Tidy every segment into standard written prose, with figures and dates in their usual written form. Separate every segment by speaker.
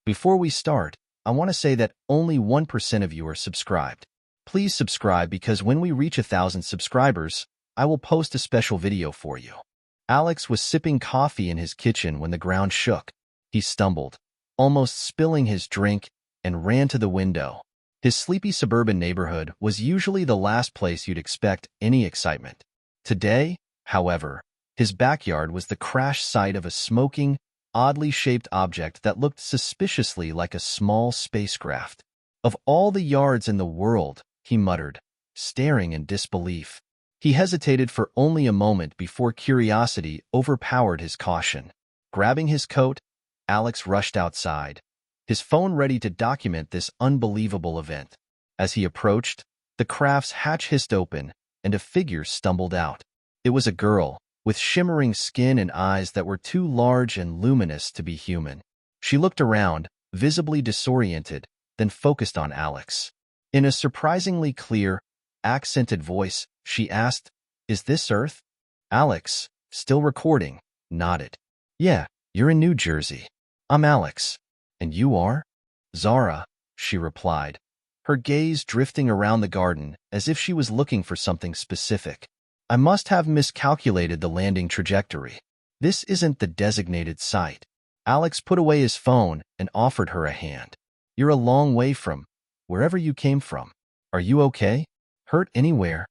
Speaker 1: Before we start, I want to say that only 1% of you are subscribed. Please subscribe because when we reach 1,000 subscribers, I will post a special video for you. Alex was sipping coffee in his kitchen when the ground shook. He stumbled, almost spilling his drink, and ran to the window. His sleepy suburban neighborhood was usually the last place you'd expect any excitement. Today, however, his backyard was the crash site of a smoking, oddly shaped object that looked suspiciously like a small spacecraft. Of all the yards in the world, he muttered, staring in disbelief. He hesitated for only a moment before curiosity overpowered his caution. Grabbing his coat, Alex rushed outside, his phone ready to document this unbelievable event. As he approached, the craft's hatch hissed open, and a figure stumbled out. It was a girl, with shimmering skin and eyes that were too large and luminous to be human. She looked around, visibly disoriented, then focused on Alex. In a surprisingly clear, accented voice, she asked, "Is this Earth?" Alex, still recording, nodded. "Yeah, you're in New Jersey. I'm Alex. And you are?" "Zara," she replied, her gaze drifting around the garden as if she was looking for something specific. "I must have miscalculated the landing trajectory. This isn't the designated site." Alex put away his phone and offered her a hand. "You're a long way from wherever you came from. Are you okay? Hurt anywhere?"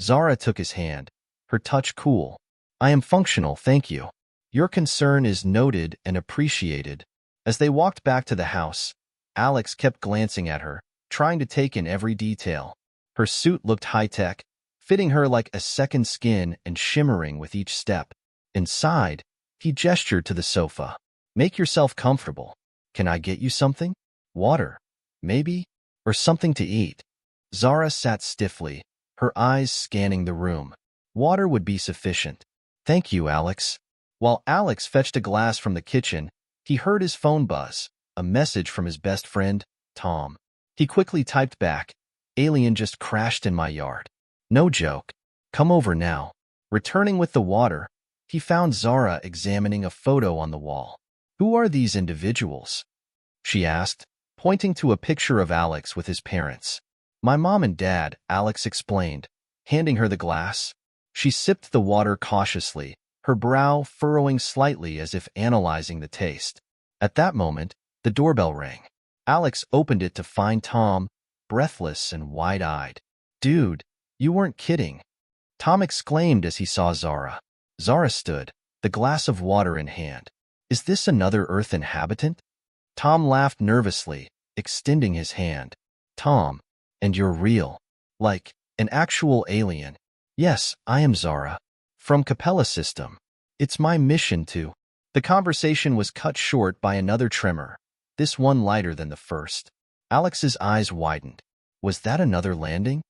Speaker 1: Zara took his hand, her touch cool. "I am functional, thank you. Your concern is noted and appreciated." As they walked back to the house, Alex kept glancing at her, trying to take in every detail. Her suit looked high-tech, fitting her like a second skin and shimmering with each step. Inside, he gestured to the sofa. "Make yourself comfortable. Can I get you something? Water, maybe? Or something to eat?" Zara sat stiffly, her eyes scanning the room. "Water would be sufficient. Thank you, Alex." While Alex fetched a glass from the kitchen, he heard his phone buzz, a message from his best friend, Tom. He quickly typed back, "Alien just crashed in my yard. No joke. Come over now." Returning with the water, he found Zara examining a photo on the wall. "Who are these individuals?" she asked, pointing to a picture of Alex with his parents. "My mom and dad," Alex explained, handing her the glass. She sipped the water cautiously, her brow furrowing slightly as if analyzing the taste. At that moment, the doorbell rang. Alex opened it to find Tom, breathless and wide-eyed. "Dude, you weren't kidding," Tom exclaimed as he saw Zara. Zara stood, the glass of water in hand. "Is this another Earth inhabitant?" Tom laughed nervously, extending his hand. "Tom, and you're real. Like, an actual alien." "Yes, I am Zara. From Capella System. It's my mission to—" The conversation was cut short by another tremor, this one lighter than the first. Alex's eyes widened. Was that another landing?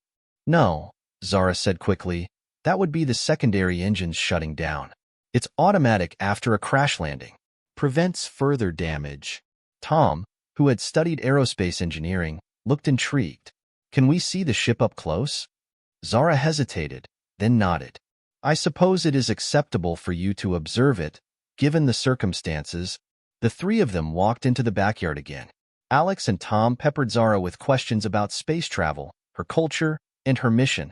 Speaker 1: "No," Zara said quickly. "That would be the secondary engines shutting down. It's automatic after a crash landing. Prevents further damage." Tom, who had studied aerospace engineering, looked intrigued. "Can we see the ship up close?" Zara hesitated, then nodded. "I suppose it is acceptable for you to observe it, given the circumstances." The three of them walked into the backyard again. Alex and Tom peppered Zara with questions about space travel, her culture, and her mission,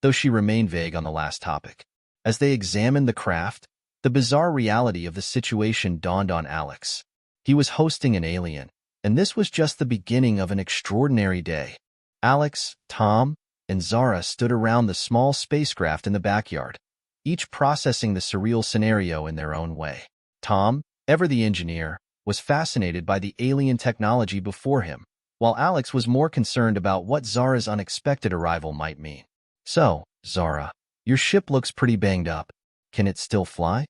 Speaker 1: though she remained vague on the last topic. As they examined the craft, the bizarre reality of the situation dawned on Alex. He was hosting an alien, and this was just the beginning of an extraordinary day. Alex, Tom, and Zara stood around the small spacecraft in the backyard, each processing the surreal scenario in their own way. Tom, ever the engineer, was fascinated by the alien technology before him, while Alex was more concerned about what Zara's unexpected arrival might mean. "So, Zara, your ship looks pretty banged up. Can it still fly?"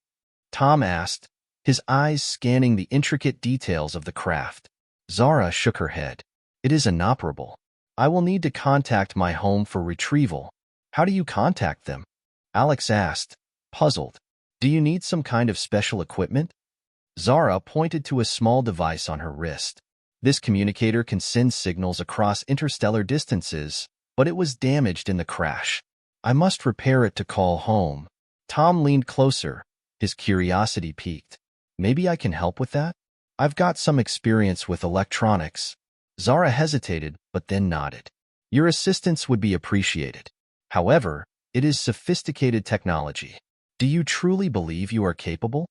Speaker 1: Tom asked, his eyes scanning the intricate details of the craft. Zara shook her head. "It is inoperable. I will need to contact my home for retrieval." "How do you contact them?" Alex asked, puzzled. "Do you need some kind of special equipment?" Zara pointed to a small device on her wrist. "This communicator can send signals across interstellar distances, but it was damaged in the crash. I must repair it to call home." Tom leaned closer, his curiosity piqued. "Maybe I can help with that?" I've got some experience with electronics. Zara hesitated, but then nodded. Your assistance would be appreciated. However, it is sophisticated technology. Do you truly believe you are capable?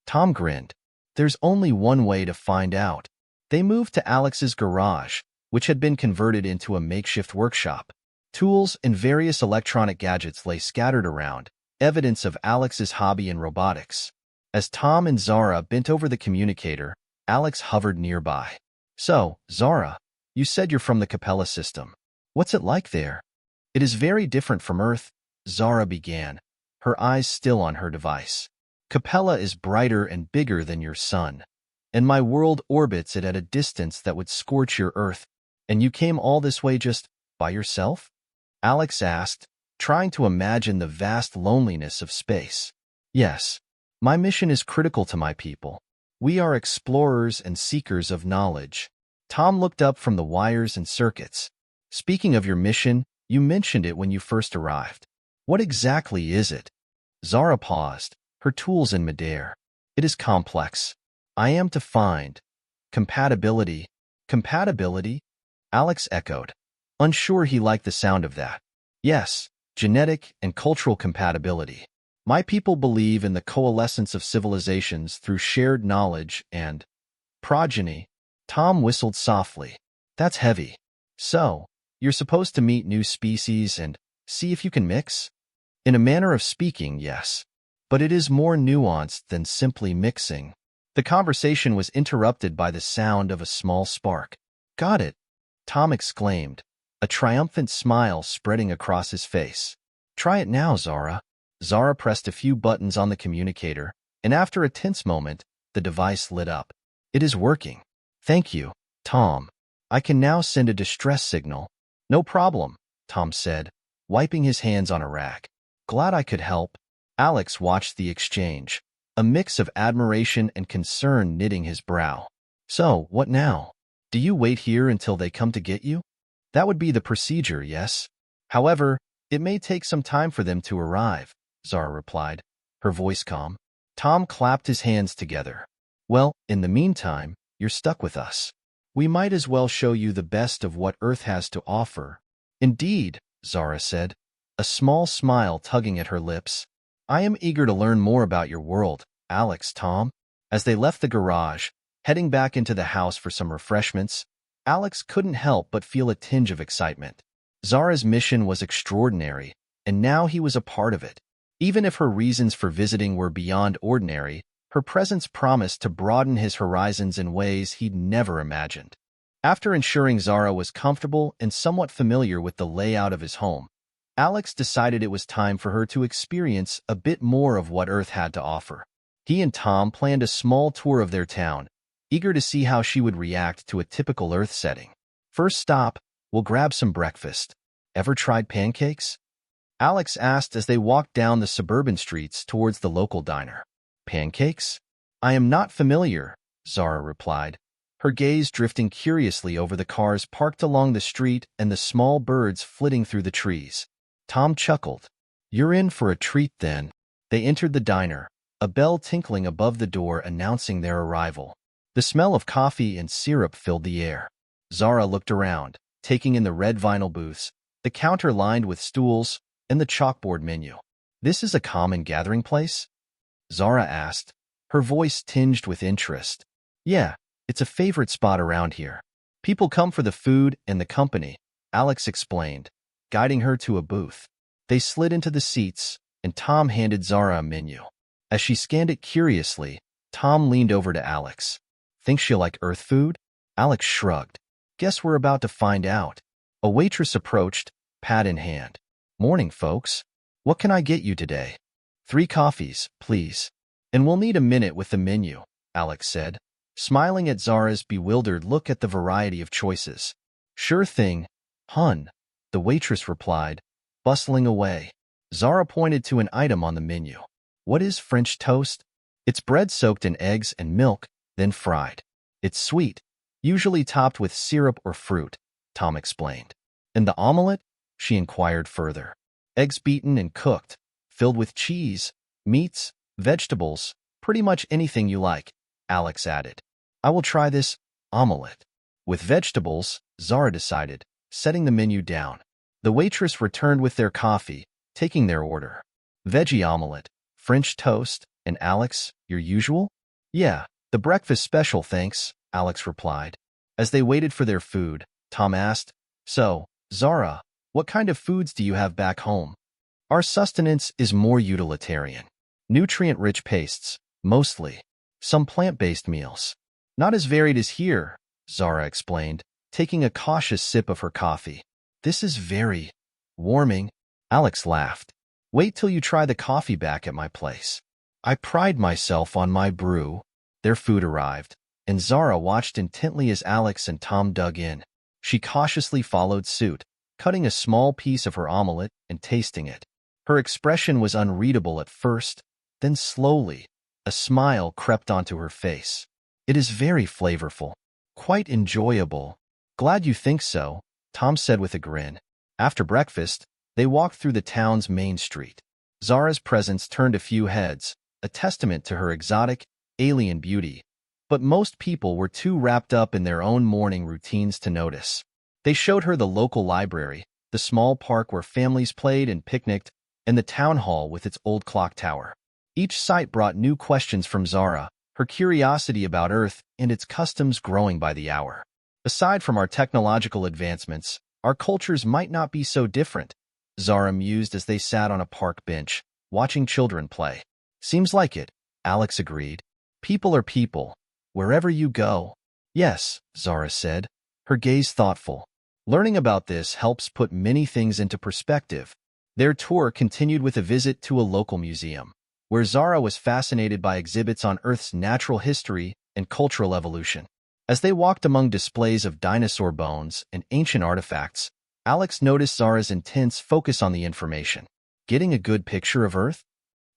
Speaker 1: Tom grinned. There's only one way to find out. They moved to Alex's garage, which had been converted into a makeshift workshop. Tools and various electronic gadgets lay scattered around, evidence of Alex's hobby in robotics. As Tom and Zara bent over the communicator, Alex hovered nearby. So, Zara, you said you're from the Capella system. What's it like there? It is very different from Earth, Zara began, her eyes still on her device. Capella is brighter and bigger than your sun, and my world orbits it at a distance that would scorch your Earth. And you came all this way just by yourself? Alex asked, trying to imagine the vast loneliness of space. Yes, my mission is critical to my people. We are explorers and seekers of knowledge. Tom looked up from the wires and circuits. Speaking of your mission, you mentioned it when you first arrived. What exactly is it? Zara paused, her tools in midair. It is complex. I am to find compatibility. Compatibility? Alex echoed, unsure he liked the sound of that. Yes, genetic and cultural compatibility. My people believe in the coalescence of civilizations through shared knowledge and progeny. Tom whistled softly. That's heavy. So, you're supposed to meet new species and see if you can mix? In a manner of speaking, yes. But it is more nuanced than simply mixing. The conversation was interrupted by the sound of a small spark. Got it, Tom exclaimed, a triumphant smile spreading across his face. Try it now, Zara. Zara pressed a few buttons on the communicator, and after a tense moment, the device lit up. It is working. Thank you, Tom. I can now send a distress signal. No problem, Tom said, wiping his hands on a rag. Glad I could help. Alex watched the exchange, a mix of admiration and concern knitting his brow. So, what now? Do you wait here until they come to get you? That would be the procedure, yes. However, it may take some time for them to arrive, Zara replied, her voice calm. Tom clapped his hands together. Well, in the meantime, you're stuck with us. We might as well show you the best of what Earth has to offer. Indeed, Zara said, a small smile tugging at her lips. I am eager to learn more about your world, Alex, Tom. As they left the garage, heading back into the house for some refreshments, Alex couldn't help but feel a tinge of excitement. Zara's mission was extraordinary, and now he was a part of it. Even if her reasons for visiting were beyond ordinary, her presence promised to broaden his horizons in ways he'd never imagined. After ensuring Zara was comfortable and somewhat familiar with the layout of his home, Alex decided it was time for her to experience a bit more of what Earth had to offer. He and Tom planned a small tour of their town, eager to see how she would react to a typical Earth setting. First stop, we'll grab some breakfast. Ever tried pancakes? Alex asked as they walked down the suburban streets towards the local diner. Pancakes? I am not familiar, Zara replied, her gaze drifting curiously over the cars parked along the street and the small birds flitting through the trees. Tom chuckled. You're in for a treat then. They entered the diner, a bell tinkling above the door announcing their arrival. The smell of coffee and syrup filled the air. Zara looked around, taking in the red vinyl booths, the counter lined with stools, and the chalkboard menu. This is a common gathering place? Zara asked, her voice tinged with interest. Yeah, it's a favorite spot around here. People come for the food and the company, Alex explained, guiding her to a booth. They slid into the seats, and Tom handed Zara a menu. As she scanned it curiously, Tom leaned over to Alex. Think she'll like Earth food? Alex shrugged. Guess we're about to find out. A waitress approached, pad in hand. Morning, folks. What can I get you today? 3 coffees, please. And we'll need a minute with the menu, Alex said, smiling at Zara's bewildered look at the variety of choices. Sure thing, hun, the waitress replied, bustling away. Zara pointed to an item on the menu. What is French toast? It's bread soaked in eggs and milk, then fried. It's sweet, usually topped with syrup or fruit, Tom explained. And the omelette? She inquired further. Eggs beaten and cooked, filled with cheese, meats, vegetables, pretty much anything you like, Alex added. I will try this omelette. With vegetables, Zara decided, setting the menu down. The waitress returned with their coffee, taking their order. Veggie omelette, French toast, and Alex, your usual? Yeah, the breakfast special, thanks, Alex replied. As they waited for their food, Tom asked, So, Zara, what kind of foods do you have back home? Our sustenance is more utilitarian. Nutrient-rich pastes, mostly. Some plant-based meals. Not as varied as here, Zara explained, taking a cautious sip of her coffee. This is very warming, Alex laughed. Wait till you try the coffee back at my place. I pride myself on my brew. Their food arrived, and Zara watched intently as Alex and Tom dug in. She cautiously followed suit, cutting a small piece of her omelette and tasting it. Her expression was unreadable at first, then slowly, a smile crept onto her face. It is very flavorful, quite enjoyable. Glad you think so, Tom said with a grin. After breakfast, they walked through the town's main street. Zara's presence turned a few heads, a testament to her exotic, alien beauty. But most people were too wrapped up in their own morning routines to notice. They showed her the local library, the small park where families played and picnicked, and the town hall with its old clock tower. Each sight brought new questions from Zara, her curiosity about Earth and its customs growing by the hour. Aside from our technological advancements, our cultures might not be so different, Zara mused as they sat on a park bench, watching children play. Seems like it, Alex agreed. People are people, wherever you go. Yes, Zara said, her gaze thoughtful. Learning about this helps put many things into perspective. Their tour continued with a visit to a local museum, where Zara was fascinated by exhibits on Earth's natural history and cultural evolution. As they walked among displays of dinosaur bones and ancient artifacts, Alex noticed Zara's intense focus on the information. Getting a good picture of Earth?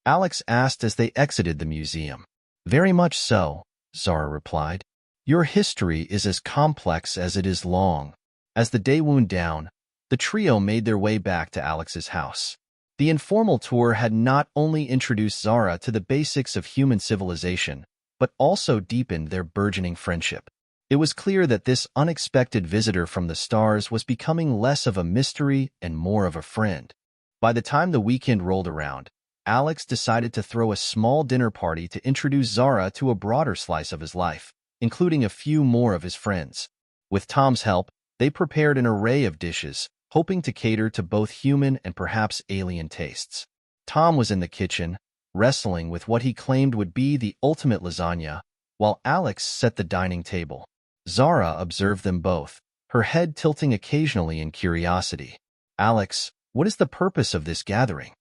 Speaker 1: Alex asked as they exited the museum. Very much so, Zara replied. Your history is as complex as it is long. As the day wound down, the trio made their way back to Alex's house. The informal tour had not only introduced Zara to the basics of human civilization, but also deepened their burgeoning friendship. It was clear that this unexpected visitor from the stars was becoming less of a mystery and more of a friend. By the time the weekend rolled around, Alex decided to throw a small dinner party to introduce Zara to a broader slice of his life, including a few more of his friends. With Tom's help, they prepared an array of dishes, hoping to cater to both human and perhaps alien tastes. Tom was in the kitchen, wrestling with what he claimed would be the ultimate lasagna, while Alex set the dining table. Zara observed them both, her head tilting occasionally in curiosity. Alex, what is the purpose of this gathering?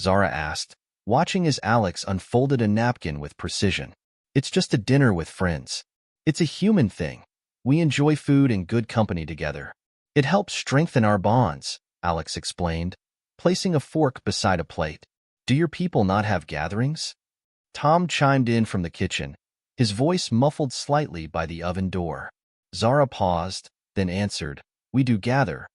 Speaker 1: Zara asked, watching as Alex unfolded a napkin with precision. It's just a dinner with friends. It's a human thing. We enjoy food and good company together. It helps strengthen our bonds, Alex explained, placing a fork beside a plate. Do your people not have gatherings? Tom chimed in from the kitchen, his voice muffled slightly by the oven door. Zara paused, then answered, We do gather,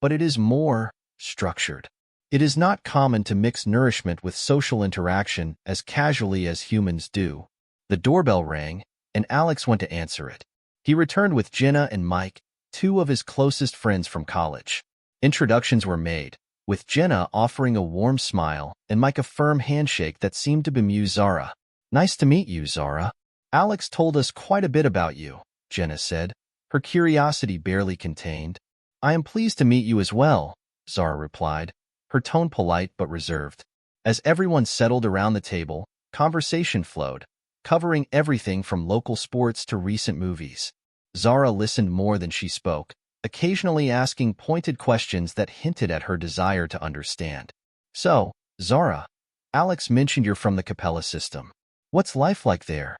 Speaker 1: but it is more structured. It is not common to mix nourishment with social interaction as casually as humans do. The doorbell rang, and Alex went to answer it. He returned with Jenna and Mike, two of his closest friends from college. Introductions were made, with Jenna offering a warm smile and Mike a firm handshake that seemed to bemuse Zara. Nice to meet you, Zara. Alex told us quite a bit about you, Jenna said, her curiosity barely contained. I am pleased to meet you as well, Zara replied, her tone polite but reserved. As everyone settled around the table, conversation flowed, covering everything from local sports to recent movies. Zara listened more than she spoke, occasionally asking pointed questions that hinted at her desire to understand. So, Zara, Alex mentioned you're from the Capella system. What's life like there?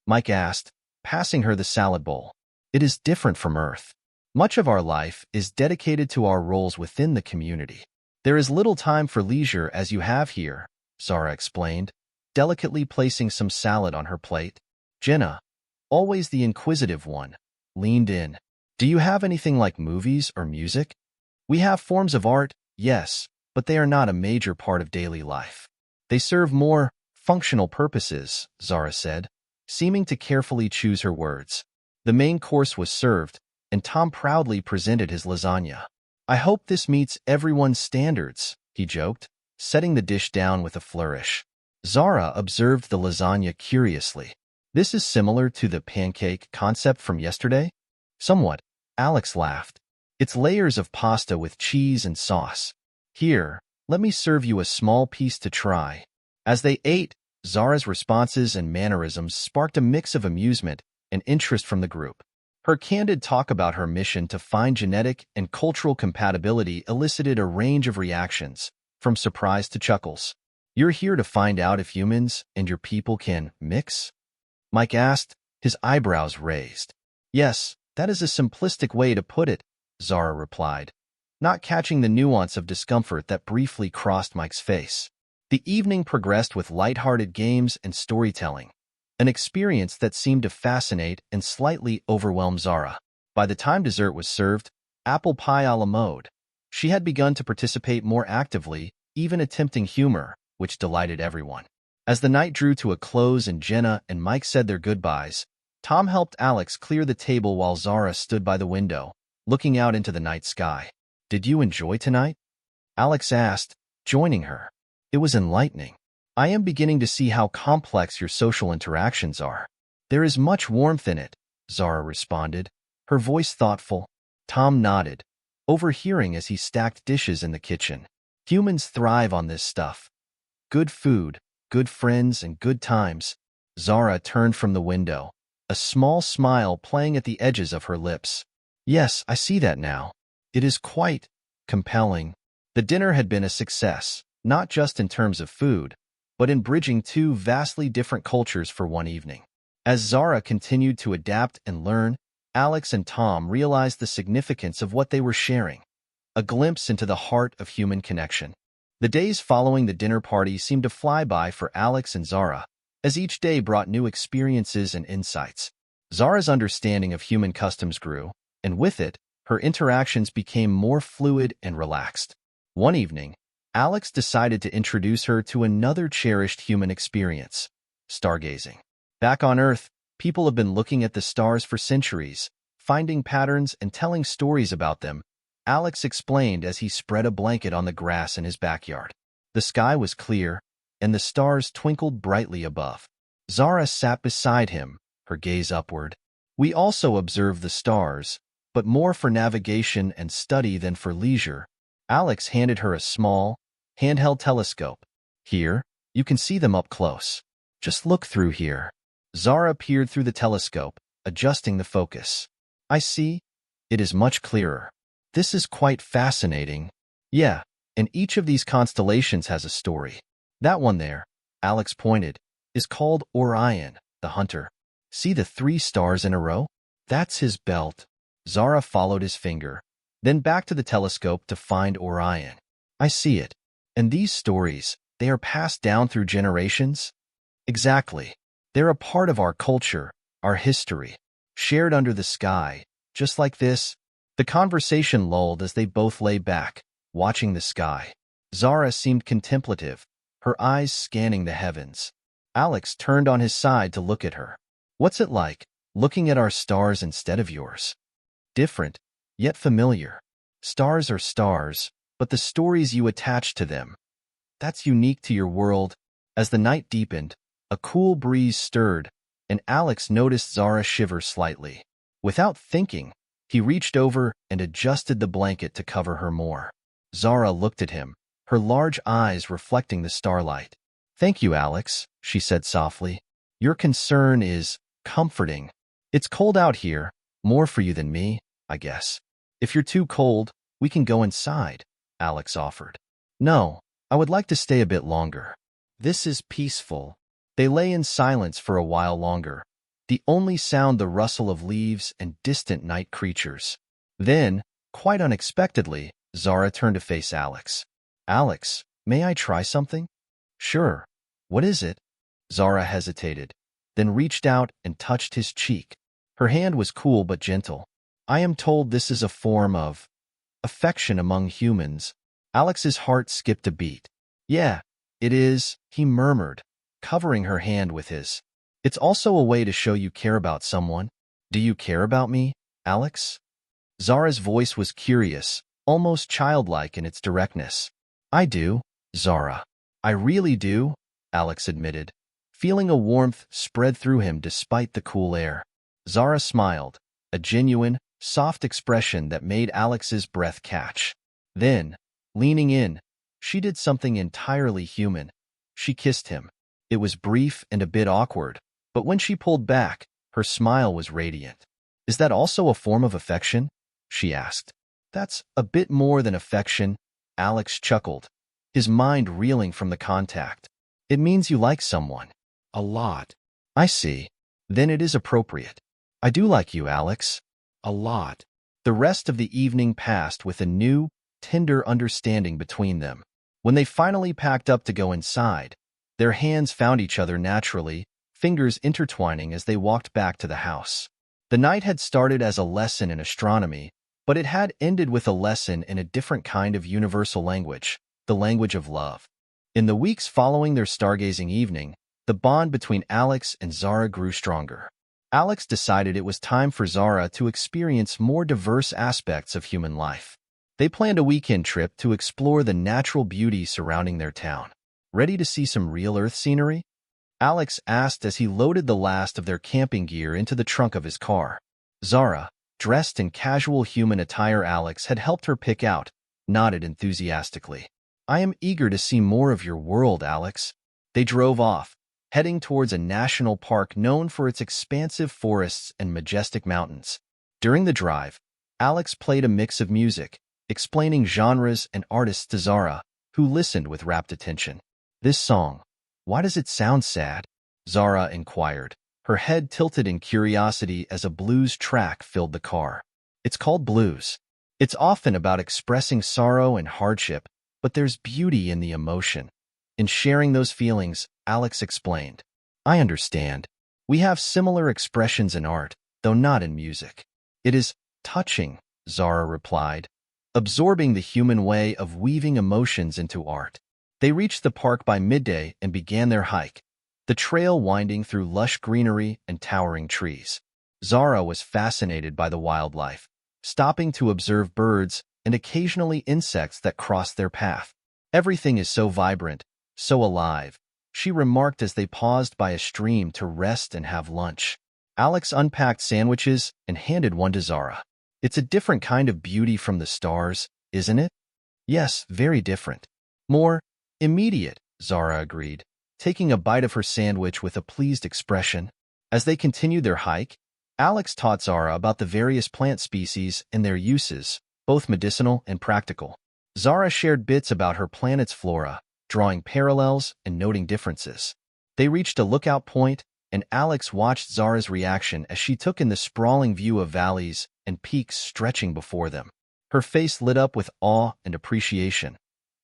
Speaker 1: Mike asked, passing her the salad bowl. It is different from Earth. Much of our life is dedicated to our roles within the community. There is little time for leisure as you have here, Zara explained, delicately placing some salad on her plate. Jenna, always the inquisitive one, leaned in. Do you have anything like movies or music? We have forms of art, yes, but they are not a major part of daily life. They serve more functional purposes, Zara said, seeming to carefully choose her words. The main course was served, and Tom proudly presented his lasagna. "I hope this meets everyone's standards," he joked, setting the dish down with a flourish. Zara observed the lasagna curiously. "This is similar to the pancake concept from yesterday?" "Somewhat," Alex laughed. "It's layers of pasta with cheese and sauce. Here, let me serve you a small piece to try." As they ate, Zara's responses and mannerisms sparked a mix of amusement and interest from the group. Her candid talk about her mission to find genetic and cultural compatibility elicited a range of reactions, from surprise to chuckles. "You're here to find out if humans and your people can mix?" Mike asked, his eyebrows raised. "Yes, that is a simplistic way to put it," Zara replied, not catching the nuance of discomfort that briefly crossed Mike's face. The evening progressed with lighthearted games and storytelling, an experience that seemed to fascinate and slightly overwhelm Zara. By the time dessert was served, apple pie a la mode, she had begun to participate more actively, even attempting humor, which delighted everyone. As the night drew to a close and Jenna and Mike said their goodbyes, Tom helped Alex clear the table while Zara stood by the window, looking out into the night sky. "Did you enjoy tonight?" Alex asked, joining her. "It was enlightening. I am beginning to see how complex your social interactions are." "There is much warmth in it," Zara responded, her voice thoughtful. Tom nodded, overhearing as he stacked dishes in the kitchen. "Humans thrive on this stuff. Good food, good friends, and good times." Zara turned from the window, a small smile playing at the edges of her lips. "Yes, I see that now. It is quite compelling." The dinner had been a success, not just in terms of food, but in bridging two vastly different cultures for one evening. As Zara continued to adapt and learn, Alex and Tom realized the significance of what they were sharing, a glimpse into the heart of human connection. The days following the dinner party seemed to fly by for Alex and Zara, as each day brought new experiences and insights. Zara's understanding of human customs grew, and with it, her interactions became more fluid and relaxed. One evening, Alex decided to introduce her to another cherished human experience: stargazing. Back on Earth, people have been looking at the stars for centuries, finding patterns and telling stories about them, Alex explained as he spread a blanket on the grass in his backyard. The sky was clear, and the stars twinkled brightly above. Zara sat beside him, her gaze upward. "We also observe the stars, but more for navigation and study than for leisure." Alex handed her a small, handheld telescope. "Here, you can see them up close. Just look through here." Zara peered through the telescope, adjusting the focus. "I see. It is much clearer. This is quite fascinating." "Yeah, and each of these constellations has a story. That one there," Alex pointed, "is called Orion, the hunter. See the 3 stars in a row? That's his belt." Zara followed his finger, then back to the telescope to find Orion. "I see it. And these stories, they are passed down through generations?" "Exactly. They're a part of our culture, our history, shared under the sky, just like this." The conversation lulled as they both lay back, watching the sky. Zara seemed contemplative, her eyes scanning the heavens. Alex turned on his side to look at her. "What's it like, looking at our stars instead of yours?" "Different, yet familiar. Stars are stars, but the stories you attach to them, that's unique to your world." As the night deepened, a cool breeze stirred, and Alex noticed Zara shiver slightly. Without thinking, he reached over and adjusted the blanket to cover her more. Zara looked at him, her large eyes reflecting the starlight. "Thank you, Alex," she said softly. "Your concern is comforting. It's cold out here, more for you than me, I guess. If you're too cold, we can go inside," Alex offered. "No, I would like to stay a bit longer. This is peaceful." They lay in silence for a while longer, the only sound the rustle of leaves and distant night creatures. Then, quite unexpectedly, Zara turned to face Alex. "Alex, may I try something?" "Sure. What is it?" Zara hesitated, then reached out and touched his cheek. Her hand was cool but gentle. "I am told this is a form of affection among humans." Alex's heart skipped a beat. "Yeah, it is," he murmured, covering her hand with his. It's also a way to show you care about someone. Do you care about me, Alex? Zara's voice was curious, almost childlike in its directness. I do, Zara. I really do, Alex admitted, feeling a warmth spread through him despite the cool air. Zara smiled, a genuine, soft expression that made Alex's breath catch. Then, leaning in, she did something entirely human. She kissed him. It was brief and a bit awkward, but when she pulled back, her smile was radiant. Is that also a form of affection? She asked. That's a bit more than affection, Alex chuckled, his mind reeling from the contact. It means you like someone. A lot. I see. Then it is appropriate. I do like you, Alex. A lot. The rest of the evening passed with a new, tender understanding between them. When they finally packed up to go inside, their hands found each other naturally, fingers intertwining as they walked back to the house. The night had started as a lesson in astronomy, but it had ended with a lesson in a different kind of universal language, the language of love. In the weeks following their stargazing evening, the bond between Alex and Zara grew stronger. Alex decided it was time for Zara to experience more diverse aspects of human life. They planned a weekend trip to explore the natural beauty surrounding their town. Ready to see some real Earth scenery? Alex asked as he loaded the last of their camping gear into the trunk of his car. Zara, dressed in casual human attire Alex had helped her pick out, nodded enthusiastically. I am eager to see more of your world, Alex. They drove off, heading towards a national park known for its expansive forests and majestic mountains. During the drive, Alex played a mix of music, explaining genres and artists to Zara, who listened with rapt attention. This song, why does it sound sad? Zara inquired, her head tilted in curiosity as a blues track filled the car. It's called blues. It's often about expressing sorrow and hardship, but there's beauty in the emotion. In sharing those feelings, Alex explained. I understand. We have similar expressions in art, though not in music. It is touching, Zara replied, absorbing the human way of weaving emotions into art. They reached the park by midday and began their hike, the trail winding through lush greenery and towering trees. Zara was fascinated by the wildlife, stopping to observe birds and occasionally insects that crossed their path. Everything is so vibrant, so alive, she remarked as they paused by a stream to rest and have lunch. Alex unpacked sandwiches and handed one to Zara. It's a different kind of beauty from the stars, isn't it? Yes, very different. More immediate, Zara agreed, taking a bite of her sandwich with a pleased expression. As they continued their hike, Alex taught Zara about the various plant species and their uses, both medicinal and practical. Zara shared bits about her planet's flora, drawing parallels and noting differences. They reached a lookout point, and Alex watched Zara's reaction as she took in the sprawling view of valleys and peaks stretching before them. Her face lit up with awe and appreciation,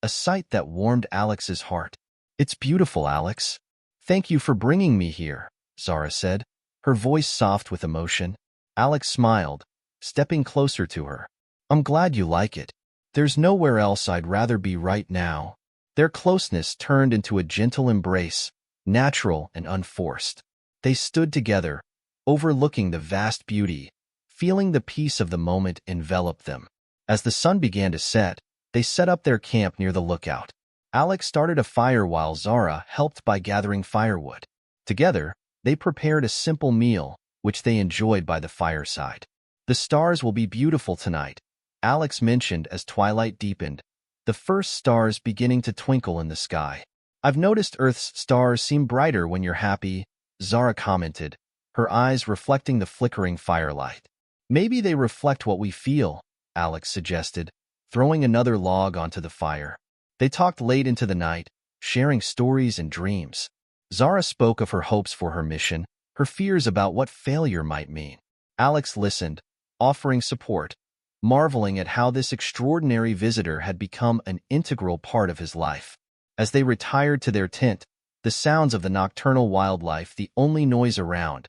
Speaker 1: a sight that warmed Alex's heart. It's beautiful, Alex. Thank you for bringing me here, Zara said, her voice soft with emotion. Alex smiled, stepping closer to her. I'm glad you like it. There's nowhere else I'd rather be right now. Their closeness turned into a gentle embrace, natural and unforced. They stood together, overlooking the vast beauty, feeling the peace of the moment envelop them. As the sun began to set, they set up their camp near the lookout. Alex started a fire while Zara helped by gathering firewood. Together, they prepared a simple meal, which they enjoyed by the fireside. The stars will be beautiful tonight, Alex mentioned as twilight deepened, the first stars beginning to twinkle in the sky. I've noticed Earth's stars seem brighter when you're happy, Zara commented, her eyes reflecting the flickering firelight. Maybe they reflect what we feel, Alex suggested, throwing another log onto the fire. They talked late into the night, sharing stories and dreams. Zara spoke of her hopes for her mission, her fears about what failure might mean. Alex listened, offering support, marveling at how this extraordinary visitor had become an integral part of his life. As they retired to their tent, the sounds of the nocturnal wildlife the only noise around,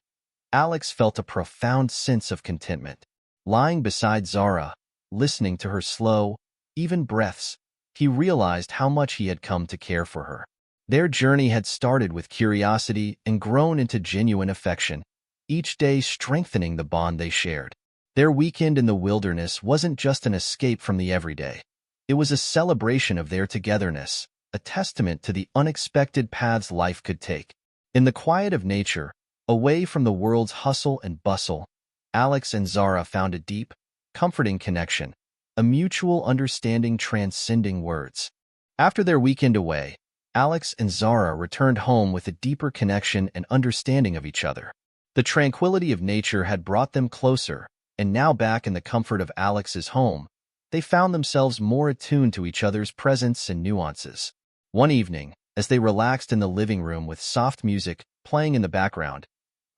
Speaker 1: Alex felt a profound sense of contentment. Lying beside Zara, listening to her slow, even breaths, he realized how much he had come to care for her. Their journey had started with curiosity and grown into genuine affection, each day strengthening the bond they shared. Their weekend in the wilderness wasn't just an escape from the everyday. It was a celebration of their togetherness, a testament to the unexpected paths life could take. In the quiet of nature, away from the world's hustle and bustle, Alex and Zara found a deep, comforting connection, a mutual understanding transcending words. After their weekend away, Alex and Zara returned home with a deeper connection and understanding of each other. The tranquility of nature had brought them closer, and now back in the comfort of Alex's home, they found themselves more attuned to each other's presence and nuances. One evening, as they relaxed in the living room with soft music playing in the background,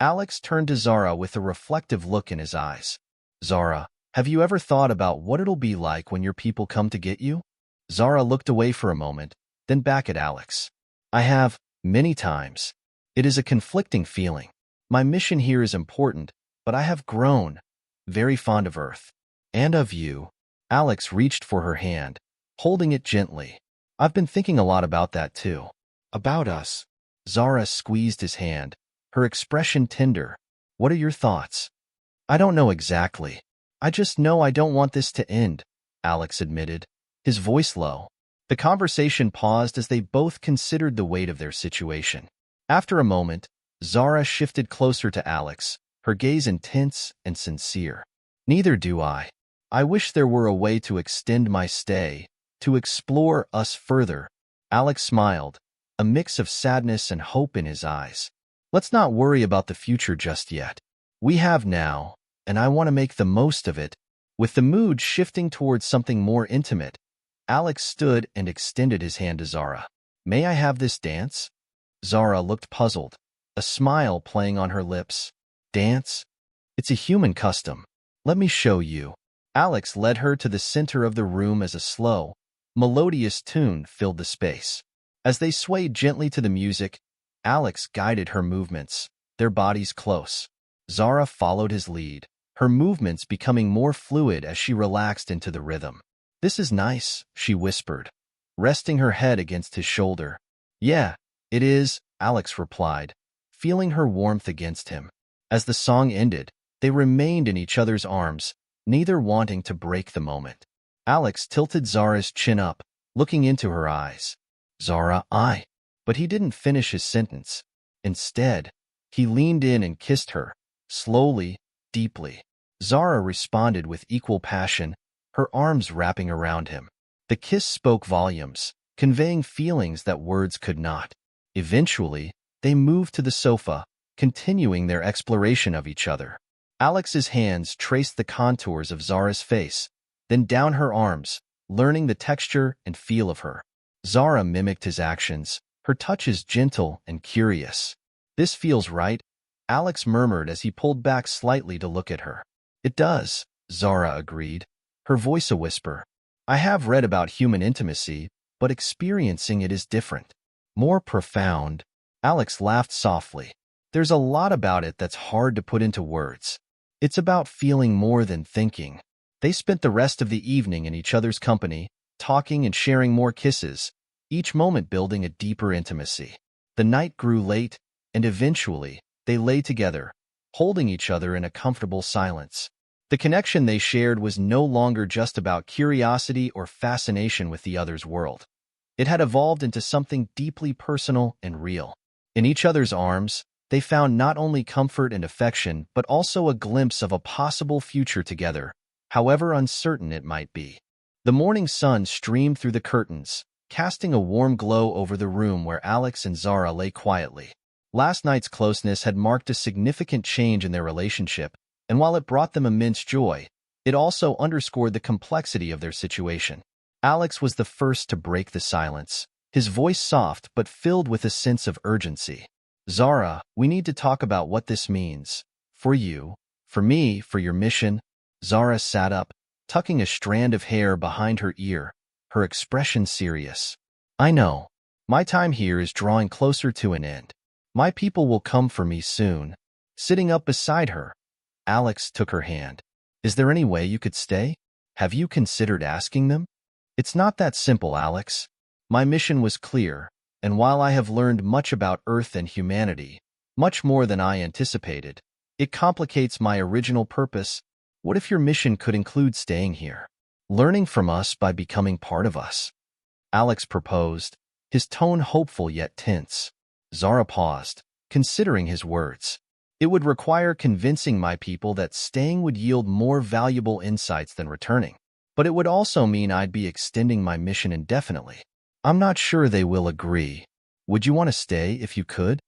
Speaker 1: Alex turned to Zara with a reflective look in his eyes. "Zara, have you ever thought about what it'll be like when your people come to get you?" Zara looked away for a moment, then back at Alex. "I have, many times. It is a conflicting feeling. My mission here is important, but I have grown very fond of Earth. And of you." Alex reached for her hand, holding it gently. "I've been thinking a lot about that too. About us." Zara squeezed his hand, her expression tender. "What are your thoughts?" "I don't know exactly. I just know I don't want this to end," Alex admitted, his voice low. The conversation paused as they both considered the weight of their situation. After a moment, Zara shifted closer to Alex, her gaze intense and sincere. "Neither do I. I wish there were a way to extend my stay, to explore us further." Alex smiled, a mix of sadness and hope in his eyes. "Let's not worry about the future just yet. We have now, and I want to make the most of it." With the mood shifting towards something more intimate, Alex stood and extended his hand to Zara. "May I have this dance?" Zara looked puzzled, a smile playing on her lips. "Dance? It's a human custom. Let me show you." Alex led her to the center of the room as a slow, melodious tune filled the space. As they swayed gently to the music, Alex guided her movements, their bodies close. Zara followed his lead, her movements becoming more fluid as she relaxed into the rhythm. "This is nice," she whispered, resting her head against his shoulder. "Yeah, it is," Alex replied, feeling her warmth against him. As the song ended, they remained in each other's arms, neither wanting to break the moment. Alex tilted Zara's chin up, looking into her eyes. "Zara, I..." But he didn't finish his sentence. Instead, he leaned in and kissed her, slowly, deeply. Zara responded with equal passion, her arms wrapping around him. The kiss spoke volumes, conveying feelings that words could not. Eventually, they moved to the sofa, continuing their exploration of each other. Alex's hands traced the contours of Zara's face, then down her arms, learning the texture and feel of her. Zara mimicked his actions, her touches gentle and curious. "This feels right," Alex murmured as he pulled back slightly to look at her. "It does," Zara agreed, her voice a whisper. "I have read about human intimacy, but experiencing it is different. More profound." Alex laughed softly. "There's a lot about it that's hard to put into words. It's about feeling more than thinking." They spent the rest of the evening in each other's company, talking and sharing more kisses, each moment building a deeper intimacy. The night grew late, and eventually, they lay together, holding each other in a comfortable silence. The connection they shared was no longer just about curiosity or fascination with the other's world. It had evolved into something deeply personal and real. In each other's arms, they found not only comfort and affection, but also a glimpse of a possible future together, however uncertain it might be. The morning sun streamed through the curtains, casting a warm glow over the room where Alex and Zara lay quietly. Last night's closeness had marked a significant change in their relationship, and while it brought them immense joy, it also underscored the complexity of their situation. Alex was the first to break the silence, his voice soft but filled with a sense of urgency. "Zara, we need to talk about what this means. For you, for me, for your mission." Zara sat up, tucking a strand of hair behind her ear, her expression serious. "I know. My time here is drawing closer to an end. My people will come for me soon." Sitting up beside her, Alex took her hand. "Is there any way you could stay? Have you considered asking them?" "It's not that simple, Alex. My mission was clear. And while I have learned much about Earth and humanity, much more than I anticipated, it complicates my original purpose. What if your mission could include staying here, learning from us by becoming part of us? Alex proposed, his tone hopeful yet tense. Zara paused, considering his words. It would require convincing my people that staying would yield more valuable insights than returning. But it would also mean I'd be extending my mission indefinitely. I'm not sure they will agree. Would you want to stay if you could?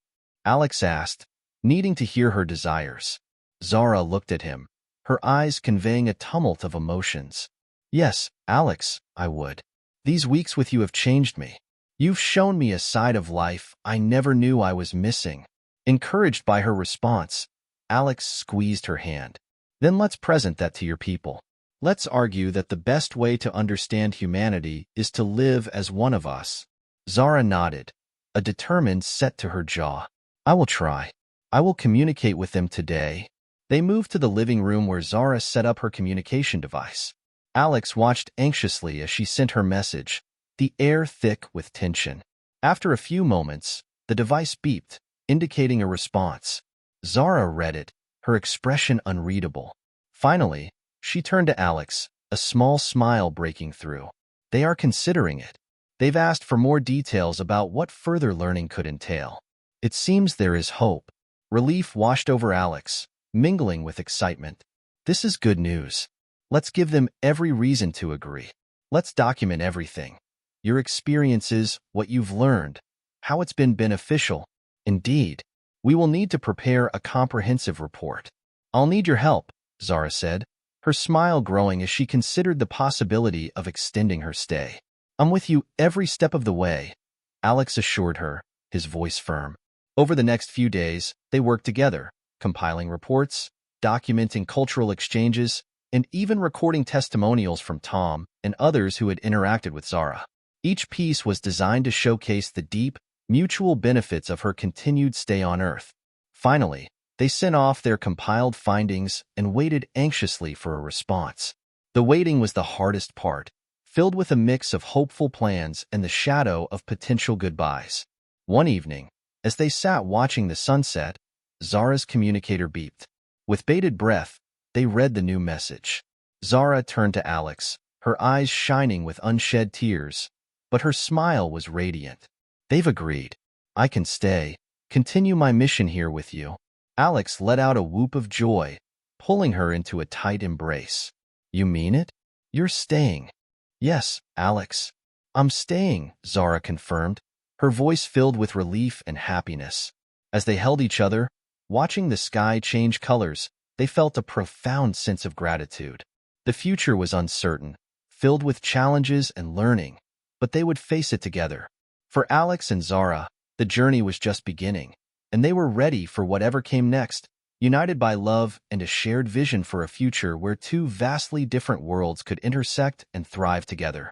Speaker 1: Alex asked, needing to hear her desires. Zara looked at him, her eyes conveying a tumult of emotions. Yes, Alex, I would. These weeks with you have changed me. You've shown me a side of life I never knew I was missing. Encouraged by her response, Alex squeezed her hand. Then let's present that to your people. Let's argue that the best way to understand humanity is to live as one of us. Zara nodded, a determined set to her jaw. I will try. I will communicate with them today. They moved to the living room where Zara set up her communication device. Alex watched anxiously as she sent her message, the air thick with tension. After a few moments, the device beeped, indicating a response. Zara read it, her expression unreadable. Finally, she turned to Alex, a small smile breaking through. They are considering it. They've asked for more details about what further learning could entail. It seems there is hope. Relief washed over Alex, mingling with excitement. This is good news. Let's give them every reason to agree. Let's document everything. Your experiences, what you've learned, how it's been beneficial. Indeed, we will need to prepare a comprehensive report. I'll need your help, Zara said, her smile growing as she considered the possibility of extending her stay. I'm with you every step of the way, Alex assured her, his voice firm. Over the next few days, they worked together, compiling reports, documenting cultural exchanges, and even recording testimonials from Tom and others who had interacted with Zara. Each piece was designed to showcase the deep, mutual benefits of her continued stay on Earth. Finally, they sent off their compiled findings and waited anxiously for a response. The waiting was the hardest part, filled with a mix of hopeful plans and the shadow of potential goodbyes. One evening, as they sat watching the sunset, Zara's communicator beeped. With bated breath, they read the new message. Zara turned to Alex, her eyes shining with unshed tears, but her smile was radiant. They've agreed. I can stay, continue my mission here with you. Alex let out a whoop of joy, pulling her into a tight embrace. You mean it? You're staying. Yes, Alex. I'm staying, Zara confirmed, her voice filled with relief and happiness. As they held each other, watching the sky change colors, they felt a profound sense of gratitude. The future was uncertain, filled with challenges and learning, but they would face it together. For Alex and Zara, the journey was just beginning, and they were ready for whatever came next, united by love and a shared vision for a future where two vastly different worlds could intersect and thrive together.